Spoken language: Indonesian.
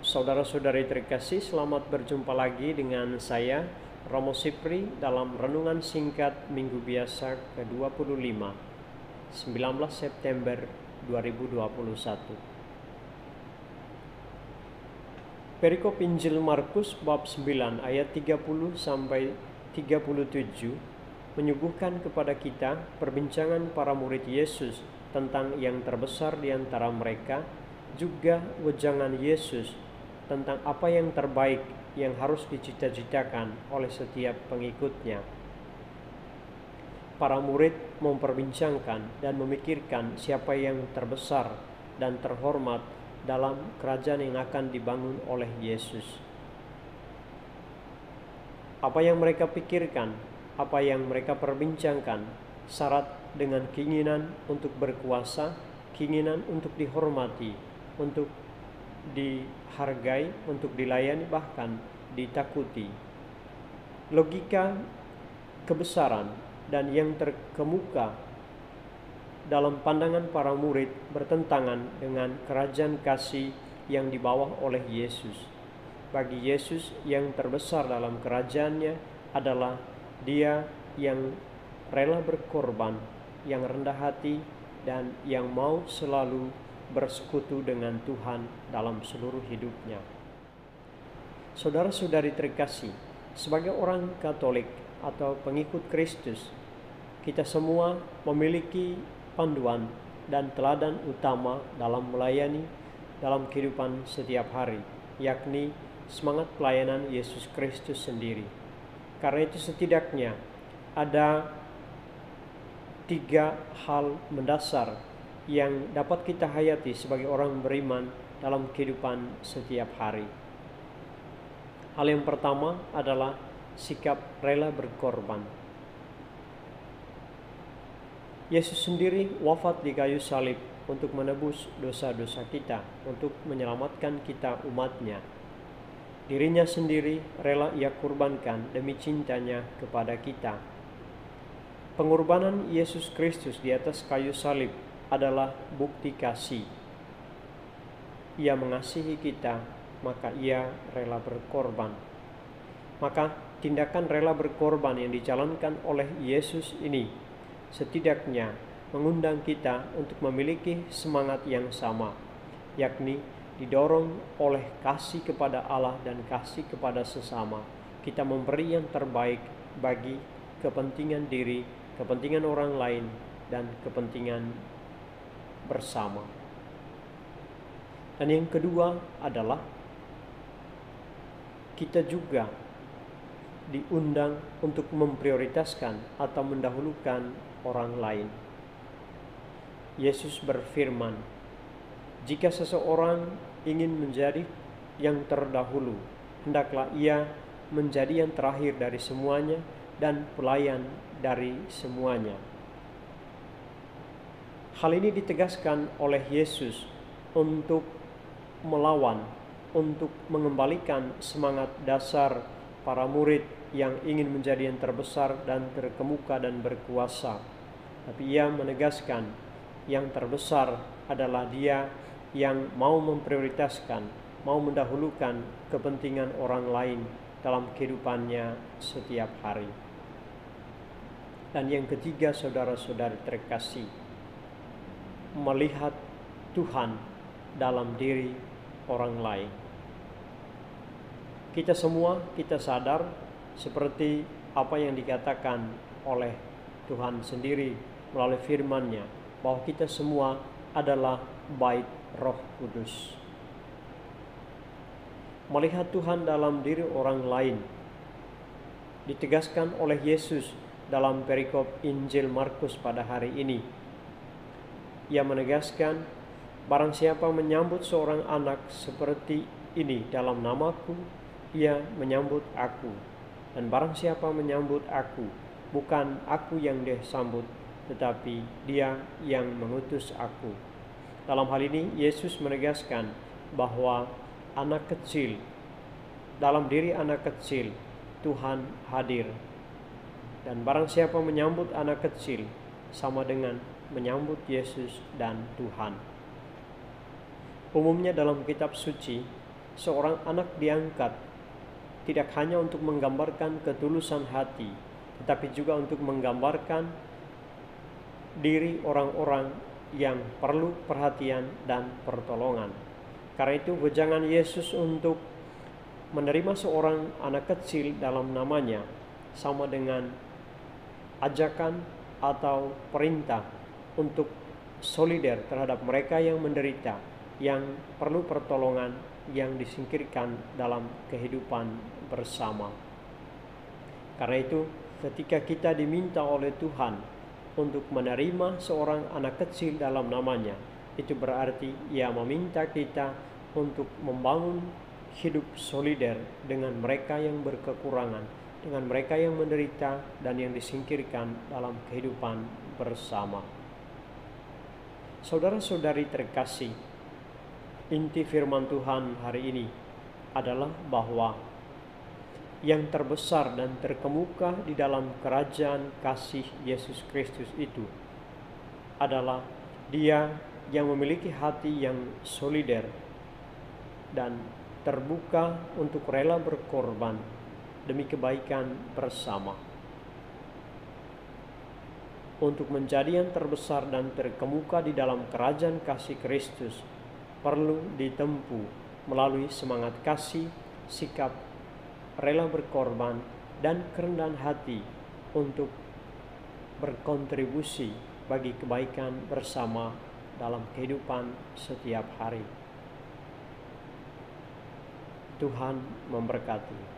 Saudara-saudari terkasih, selamat berjumpa lagi dengan saya, Romo Sipri, dalam Renungan Singkat Minggu Biasa ke-25, 19 September 2021. Perikop Injil Markus bab 9 ayat 30 sampai 37 menyuguhkan kepada kita perbincangan para murid Yesus tentang yang terbesar di antara mereka, juga wejangan Yesus tentang apa yang terbaik yang harus dicita-citakan oleh setiap pengikutnya. Para murid memperbincangkan dan memikirkan siapa yang terbesar dan terhormat dalam kerajaan yang akan dibangun oleh Yesus. Apa yang mereka pikirkan, apa yang mereka perbincangkan, syarat dengan keinginan untuk berkuasa, keinginan untuk dihormati, untuk dihargai, untuk dilayani, bahkan ditakuti. Logika kebesaran dan yang terkemuka dalam pandangan para murid bertentangan dengan kerajaan kasih yang dibawa oleh Yesus. Bagi Yesus, yang terbesar dalam kerajaannya adalah Dia yang rela berkorban, yang rendah hati, dan yang mau selalu bersekutu dengan Tuhan dalam seluruh hidupnya. Saudara-saudari terkasih, sebagai orang Katolik atau pengikut Kristus, kita semua memiliki panduan dan teladan utama dalam melayani dalam kehidupan setiap hari, yakni semangat pelayanan Yesus Kristus sendiri. Karena itu setidaknya ada 3 hal mendasar yang dapat kita hayati sebagai orang beriman dalam kehidupan setiap hari. Hal yang pertama adalah sikap rela berkorban. Yesus sendiri wafat di kayu salib untuk menebus dosa-dosa kita, untuk menyelamatkan kita umatnya. Dirinya sendiri rela Ia kurbankan demi cintanya kepada kita. Pengorbanan Yesus Kristus di atas kayu salib adalah bukti kasih. Ia mengasihi kita, maka Ia rela berkorban. Maka tindakan rela berkorban yang dijalankan oleh Yesus ini setidaknya mengundang kita untuk memiliki semangat yang sama, yakni didorong oleh kasih kepada Allah dan kasih kepada sesama. Kita memberi yang terbaik bagi kepentingan diri, kepentingan orang lain, dan kepentingan bersama. Dan yang kedua adalah kita juga diundang untuk memprioritaskan atau mendahulukan orang lain. Yesus berfirman, "Jika seseorang ingin menjadi yang terdahulu, hendaklah ia menjadi yang terakhir dari semuanya dan pelayan dari semuanya." Hal ini ditegaskan oleh Yesus untuk melawan, untuk mengembalikan semangat dasar para murid yang ingin menjadi yang terbesar dan terkemuka dan berkuasa. Tapi Ia menegaskan yang terbesar adalah Dia yang mau memprioritaskan, mau mendahulukan kepentingan orang lain dalam kehidupannya setiap hari. Dan yang ketiga, saudara-saudari terkasih, melihat Tuhan dalam diri orang lain. Kita semua, kita sadar seperti apa yang dikatakan oleh Tuhan sendiri melalui firman-Nya, bahwa kita semua adalah bait Roh Kudus. Melihat Tuhan dalam diri orang lain ditegaskan oleh Yesus dalam perikop Injil Markus pada hari ini. Ia menegaskan, "Barang siapa menyambut seorang anak seperti ini dalam namaku, ia menyambut aku. Dan barang siapa menyambut aku, bukan aku yang dia sambut, tetapi Dia yang mengutus aku." Dalam hal ini Yesus menegaskan bahwa anak kecil, dalam diri anak kecil Tuhan hadir. Dan barang siapa menyambut anak kecil sama dengan menyambut Yesus dan Tuhan. Umumnya dalam kitab suci seorang anak diangkat tidak hanya untuk menggambarkan ketulusan hati, tetapi juga untuk menggambarkan diri orang-orang yang perlu perhatian dan pertolongan. Karena itu wejangan Yesus untuk menerima seorang anak kecil dalam namanya sama dengan ajakan atau perintah untuk solider terhadap mereka yang menderita, yang perlu pertolongan, yang disingkirkan dalam kehidupan bersama. Karena itu ketika kita diminta oleh Tuhan untuk menerima seorang anak kecil dalam namanya, itu berarti Ia meminta kita untuk membangun hidup solider dengan mereka yang berkekurangan, dengan mereka yang menderita dan yang disingkirkan dalam kehidupan bersama. Saudara-saudari terkasih, inti firman Tuhan hari ini adalah bahwa yang terbesar dan terkemuka di dalam kerajaan kasih Yesus Kristus itu adalah Dia yang memiliki hati yang solider dan terbuka untuk rela berkorban demi kebaikan bersama. Untuk menjadi yang terbesar dan terkemuka di dalam kerajaan kasih Kristus perlu ditempuh melalui semangat kasih, sikap rela berkorban, dan kerendahan hati untuk berkontribusi bagi kebaikan bersama dalam kehidupan setiap hari. Tuhan memberkati.